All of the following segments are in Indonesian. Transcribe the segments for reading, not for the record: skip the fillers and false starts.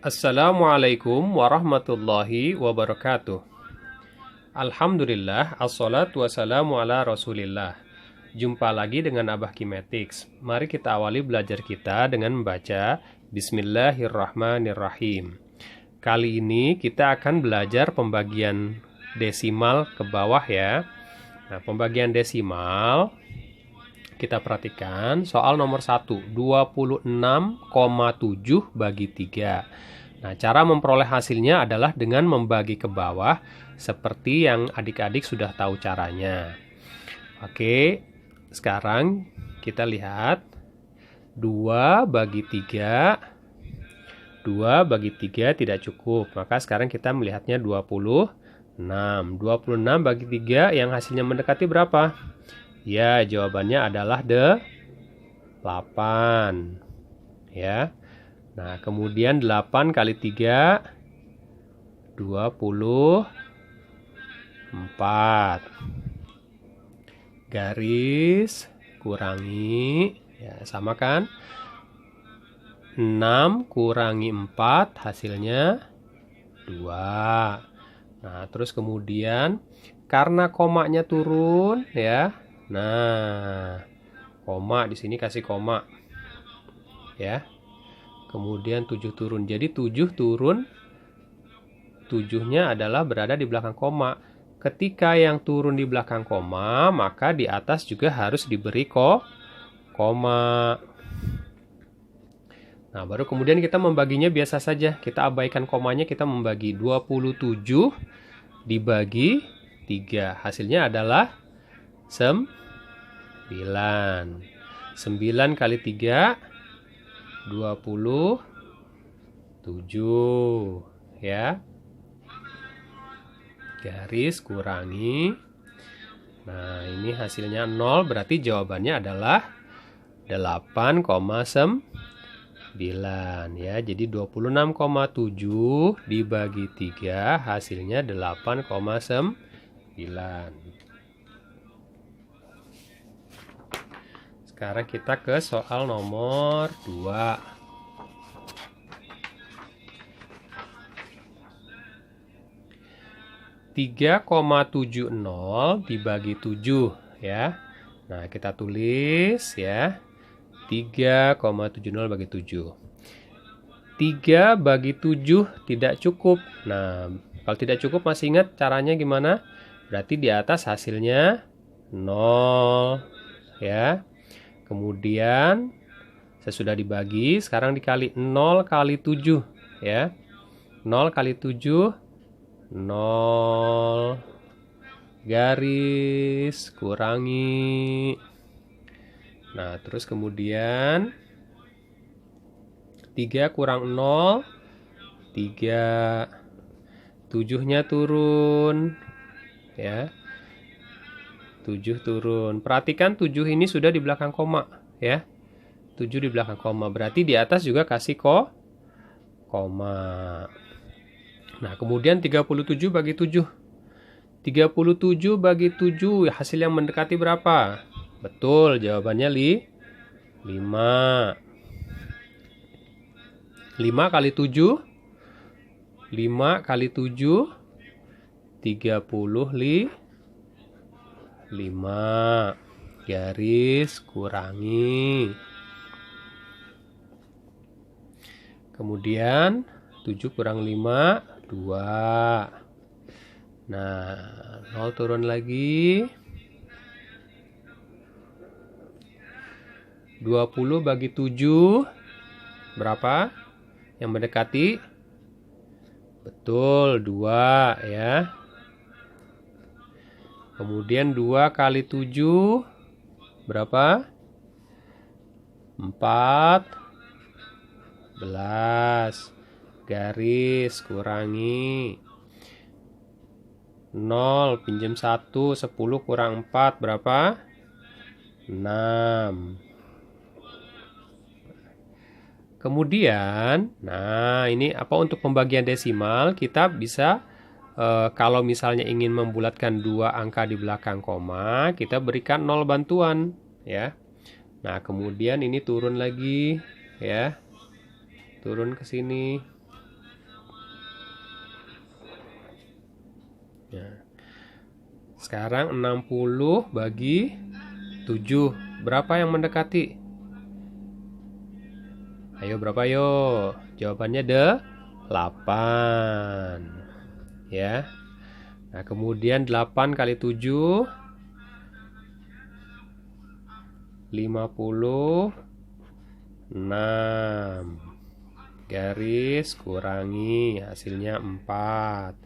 Assalamualaikum warahmatullahi wabarakatuh. Alhamdulillah, assalatu wassalamu ala rasulillah. Jumpa lagi dengan Abah Kimetics. Mari kita awali belajar kita dengan membaca Bismillahirrahmanirrahim. Kali ini kita akan belajar pembagian desimal ke bawah ya. Nah, pembagian desimal kita perhatikan soal nomor 1, 26,7 bagi 3. Nah, cara memperoleh hasilnya adalah dengan membagi ke bawah seperti yang adik-adik sudah tahu caranya. Oke, sekarang kita lihat 2 bagi 3. 2 bagi 3 tidak cukup, maka sekarang kita melihatnya 26. 26 bagi 3 yang hasilnya mendekati berapa? Ya, jawabannya adalah 8. Ya. Nah, kemudian 8 kali 3, 24. Garis, kurangi, ya sama kan? 6 kurangi 4, hasilnya 2. Nah, terus kemudian, karena komanya turun, ya. Nah, koma di sini kasih koma. Ya. Kemudian 7 turun. Jadi 7 turun, 7-nya adalah berada di belakang koma. Ketika yang turun di belakang koma, maka di atas juga harus diberi koma. Nah, baru kemudian kita membaginya biasa saja. Kita abaikan komanya, kita membagi 27 dibagi 3. Hasilnya adalah 9. 9 kali 3, 27 ya. Garis kurangi. Nah, ini hasilnya 0, berarti jawabannya adalah 8,9 ya. Jadi 26,7 dibagi 3 hasilnya 8,9. Sekarang kita ke soal nomor 2. 3,70 dibagi 7 ya. Nah, kita tulis ya. 3,70 bagi 7. 3 bagi 7 tidak cukup. Nah, kalau tidak cukup masih ingat caranya gimana? Berarti di atas hasilnya 0 ya. Kemudian sesudah dibagi, sekarang dikali 0 kali 7 ya. 0 kali 7, 0. Garis kurangi. Nah, terus kemudian 3 kurang 0, 3. 7-nya turun ya. 7 turun. Perhatikan 7 ini sudah di belakang koma ya. 7 di belakang koma. Berarti di atas juga kasih koma. Nah, kemudian 37 bagi 7. 37 bagi 7 hasil yang mendekati berapa? Betul, jawabannya 5. 5 kali 7. 5 kali 7 35. 5. Garis kurangi. Kemudian 7 kurang 5, 2. Nah, 0 turun lagi. 20 bagi 7 berapa? Yang mendekati? Betul, 2 ya. Kemudian 2 kali 7 berapa? 14. Garis kurangi. 0 pinjam 1, 10 kurang 4 berapa? 6. Kemudian, nah ini apa untuk pembagian desimal kita bisa kalau misalnya ingin membulatkan 2 angka di belakang koma, kita berikan 0 bantuan ya. Nah, kemudian ini turun lagi ya. Turun ke sini. sekarang 60 bagi 7. Berapa yang mendekati? Ayo, berapa yo? Jawabannya 8. Ya. Nah, kemudian 8 kali 7 56. Garis kurangi, hasilnya 4.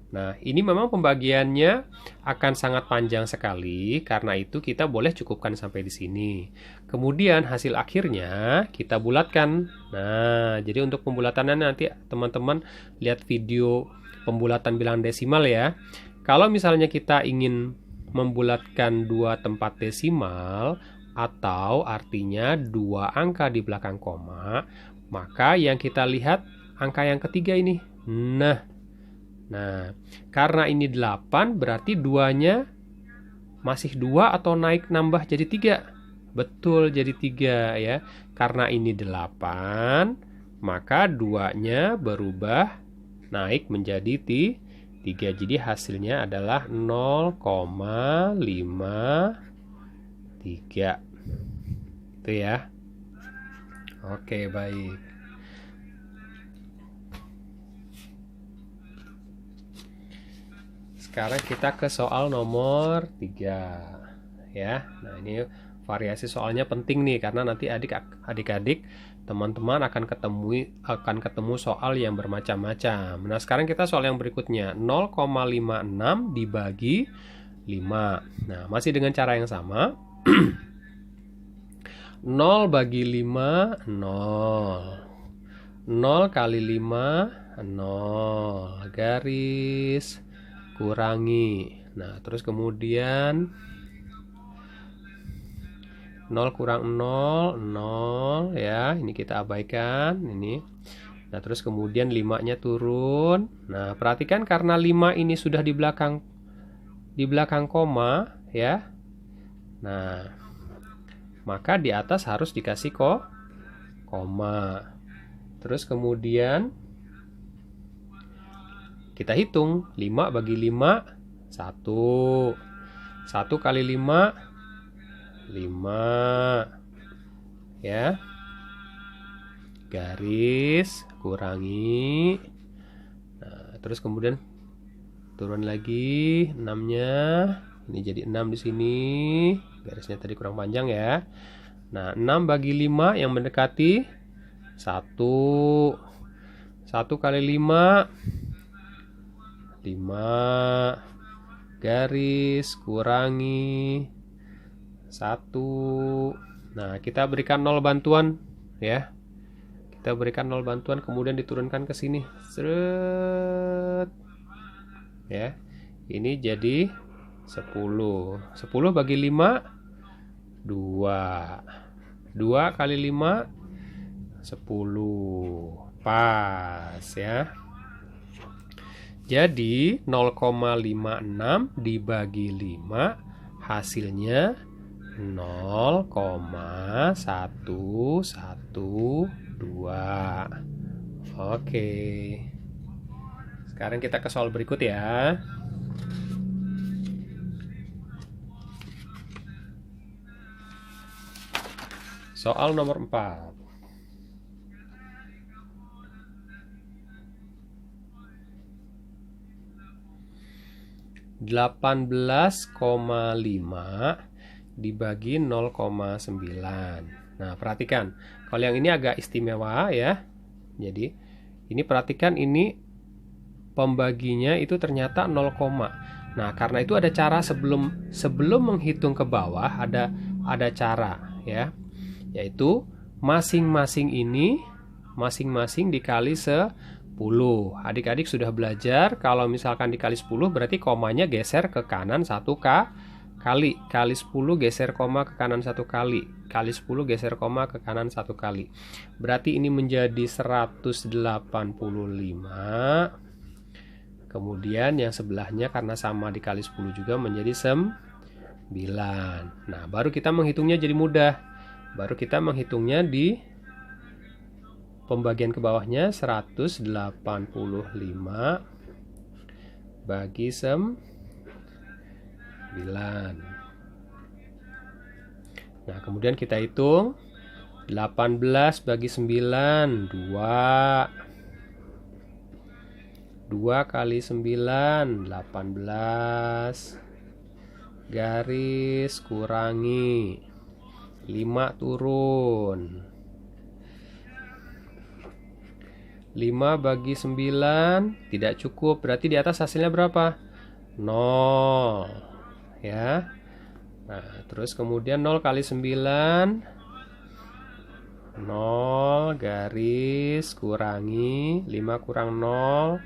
Nah, ini memang pembagiannya akan sangat panjang sekali, karena itu kita boleh cukupkan sampai di sini. Kemudian hasil akhirnya kita bulatkan. Nah, jadi untuk pembulatannya nanti teman-teman lihat video pembulatan bilangan desimal ya. Kalau misalnya kita ingin membulatkan 2 tempat desimal, atau artinya 2 angka di belakang koma, maka yang kita lihat angka yang ketiga ini. Nah, karena ini 8, berarti 2-nya masih 2 atau naik nambah jadi 3? Betul, jadi 3 ya. Karena ini 8, maka 2-nya berubah naik menjadi 3. Jadi hasilnya adalah 0,53. Itu ya. Oke, baik. Sekarang kita ke soal nomor 3 ya. Nah, ini variasi soalnya penting nih, karena nanti adik-adik teman-teman akan ketemu soal yang bermacam-macam. Nah, sekarang kita soal yang berikutnya, 0,56 dibagi 5. Nah, masih dengan cara yang sama. 0 bagi 5 0. 0 kali 5 0. Garis kurangi. Nah, terus kemudian 0 kurang 0 0 ya. Ini kita abaikan ini. Nah, terus kemudian 5-nya turun. Nah, perhatikan karena 5 ini sudah di belakang koma ya. Nah, maka di atas harus dikasih koma. Terus kemudian kita hitung 5 bagi 5 1. 1 kali 5 5 ya. Garis kurangi. Nah, terus kemudian turun lagi 6-nya. Ini jadi 6 di sini. Garisnya tadi kurang panjang ya. Nah, 6 bagi 5 yang mendekati 1. 1 kali 5 5. Garis kurangi 1. Nah, kita berikan 0 bantuan ya. Kita berikan 0 bantuan, kemudian diturunkan ke sini. Seret. Ya. Ini jadi 10. 10 bagi 5 2. 2 kali 5 10. Pas ya. Jadi 0,56 dibagi 5 hasilnya 0,112. Oke. Sekarang kita ke soal berikut ya. Soal nomor 4. 18,5 dibagi 0,9. Nah, perhatikan. Kalau yang ini agak istimewa ya. Jadi, ini perhatikan ini pembaginya itu ternyata 0, nah, karena itu ada cara sebelum menghitung ke bawah ada cara ya. Yaitu masing-masing dikali 10. Adik-adik sudah belajar kalau misalkan dikali 10 berarti komanya geser ke kanan 1 kali. Kali 10 geser koma ke kanan 1 kali. Kali 10 geser koma ke kanan 1 kali. Berarti ini menjadi 185. Kemudian yang sebelahnya karena sama dikali 10 juga menjadi 9. Nah, baru kita menghitungnya jadi mudah. Baru kita menghitungnya di pembagian ke bawahnya 185 bagi Nah, kemudian kita hitung 18 bagi 9, 2. 2 kali 9, 18. Garis kurangi 5 turun. 5 bagi 9 tidak cukup, berarti di atas hasilnya berapa? 0. Ya. Nah, terus kemudian 0 kali 9, 0 garis kurangi 5 kurang 0,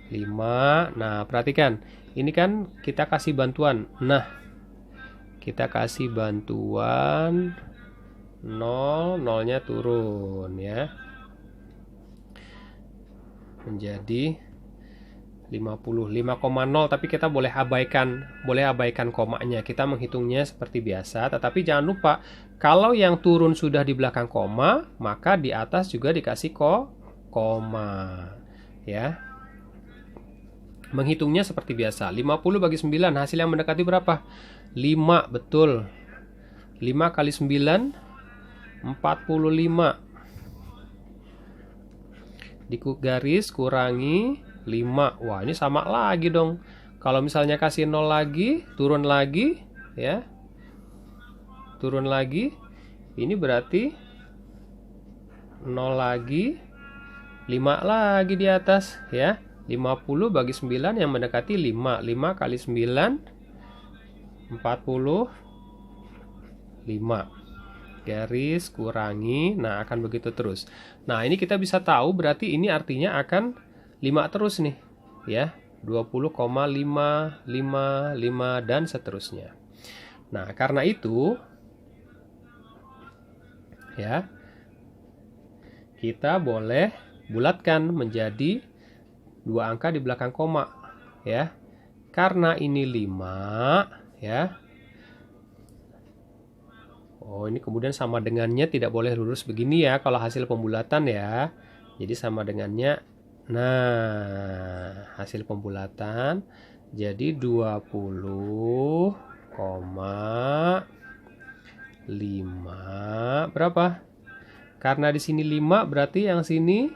5. Nah, perhatikan. Ini kan kita kasih bantuan. Nah, kita kasih bantuan 0, 0-nya turun ya. Menjadi 50, 5,0, tapi kita boleh abaikan komanya. Kita menghitungnya seperti biasa, tetapi jangan lupa kalau yang turun sudah di belakang koma, maka di atas juga dikasih koma. Ya. Menghitungnya seperti biasa. 50 bagi 9, hasil yang mendekati berapa? 5, betul. 5 kali 9, 45. Di garis kurangi 5. Wah, ini sama lagi dong. Kalau misalnya kasih 0 lagi, turun lagi, ya. Turun lagi. Ini berarti 0 lagi, 5 lagi di atas, ya. 50 bagi 9 yang mendekati 5. 5 kali 9, 45. Garis kurangi, nah akan begitu terus. Nah, ini kita bisa tahu berarti ini artinya akan 5 terus nih, ya. 20,555 dan seterusnya. Nah, karena itu ya, kita boleh bulatkan menjadi 2 angka di belakang koma, ya. Karena ini 5, ya. Oh, ini kemudian sama dengannya tidak boleh lurus begini ya kalau hasil pembulatan ya. Jadi sama dengannya. Nah, hasil pembulatan jadi 20,5 berapa? Karena di sini 5 berarti yang sini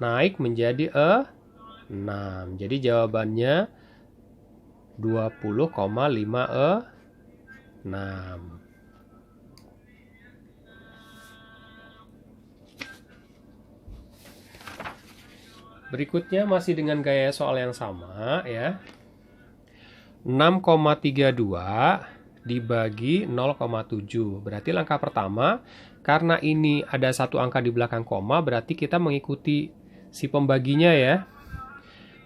naik menjadi 6. Jadi jawabannya 20,56. Berikutnya masih dengan gaya soal yang sama ya. 6,32 dibagi 0,7. Berarti langkah pertama, karena ini ada satu angka di belakang koma, berarti kita mengikuti si pembaginya ya.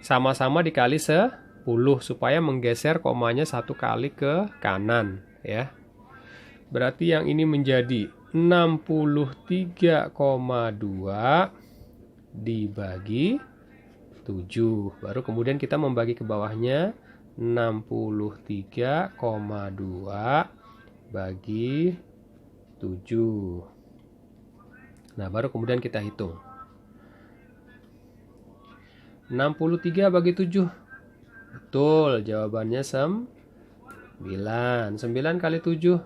Sama-sama dikali 10 supaya menggeser komanya satu kali ke kanan ya. Berarti yang ini menjadi 63,2 dibagi 7. Baru kemudian kita membagi ke bawahnya 63,2 bagi 7. Nah, baru kemudian kita hitung. 63 bagi 7. Betul, jawabannya 9. 9 kali 7,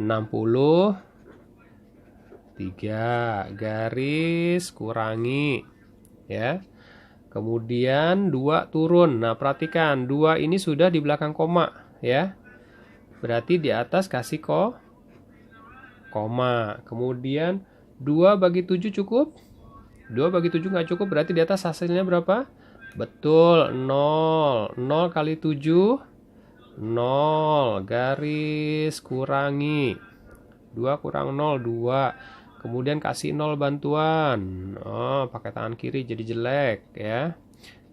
63. Garis kurangi. Ya. Kemudian 2 turun. Nah, perhatikan, 2 ini sudah di belakang koma. Ya. Berarti di atas kasih koma. Kemudian 2 bagi 7 cukup? 2 bagi 7 nggak cukup, berarti di atas hasilnya berapa? Betul, 0. 0 kali 7, 0. Garis kurangi. 2 kurang 0, 2. Kemudian kasih 0 bantuan. Oh, pakai tangan kiri jadi jelek ya.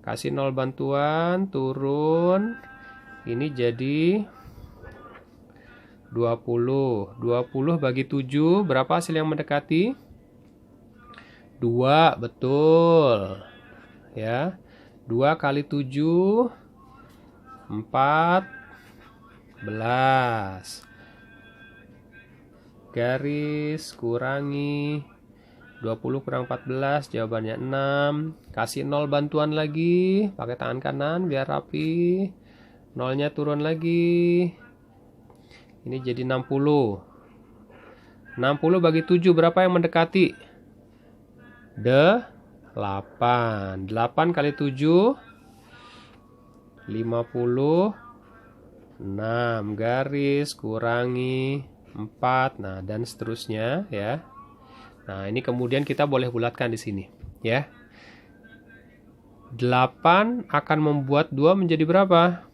Kasih 0 bantuan, turun. Ini jadi 20. 20 bagi 7, berapa hasil yang mendekati? 2, betul. Ya. 2 kali 7, 14. Garis kurangi 20 kurang 14, jawabannya 6. Kasih 0 bantuan lagi, pakai tangan kanan biar rapi. Nolnya turun lagi. Ini jadi 60. 60 bagi 7, berapa yang mendekati? 8. 8 kali 7, 56. Garis kurangi 4. Nah, dan seterusnya ya. Nah, ini kemudian kita boleh bulatkan di sini, ya. 8 akan membuat 2 menjadi berapa?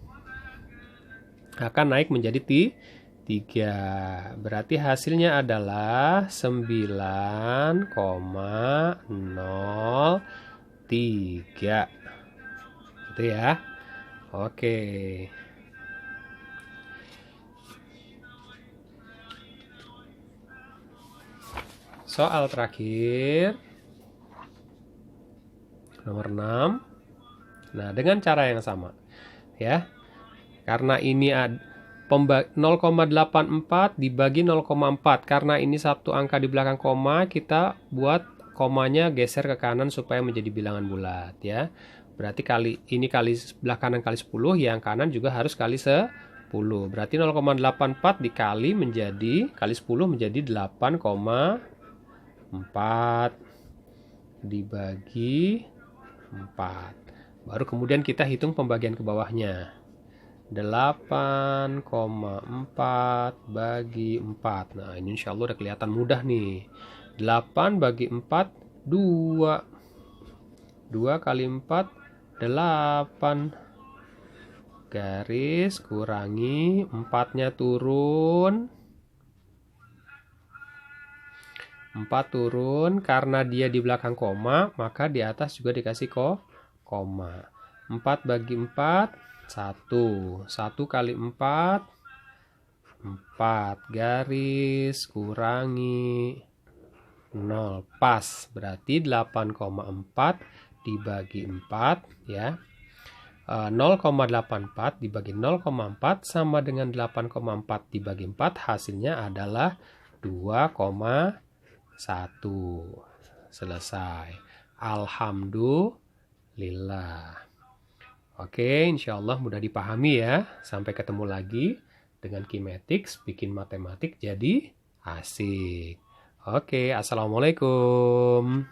Akan naik menjadi 3. Berarti hasilnya adalah 9,03. Gitu ya. Oke. Soal terakhir nomor 6. Nah, dengan cara yang sama ya. Karena ini 0,84 dibagi 0,4. Karena ini satu angka di belakang koma, kita buat komanya geser ke kanan supaya menjadi bilangan bulat ya. Berarti ini kali sebelah kanan kali 10, yang kanan juga harus kali 10. Berarti 0,84 dikali menjadi kali 10 menjadi 8,4 dibagi 4. Baru kemudian kita hitung pembagian ke bawahnya. 8,4 bagi 4. Nah, ini insya Allah udah kelihatan mudah nih. 8 bagi 4, 2. 2 kali 4, 8. Garis kurangi 4-nya turun. 4 turun, karena dia di belakang koma, maka di atas juga dikasih koma. 4 bagi 4, 1. 1 kali 4, 4. Garis kurangi 0. Pas. Berarti 8,4 dibagi 4 ya. 0,84 dibagi 0,4 sama dengan 8,4 dibagi 4, hasilnya adalah 2,1. Selesai. Alhamdulillah. Oke, insya Allah mudah dipahami ya. Sampai ketemu lagi dengan Kimetics, bikin matematik jadi asik. Oke, assalamualaikum.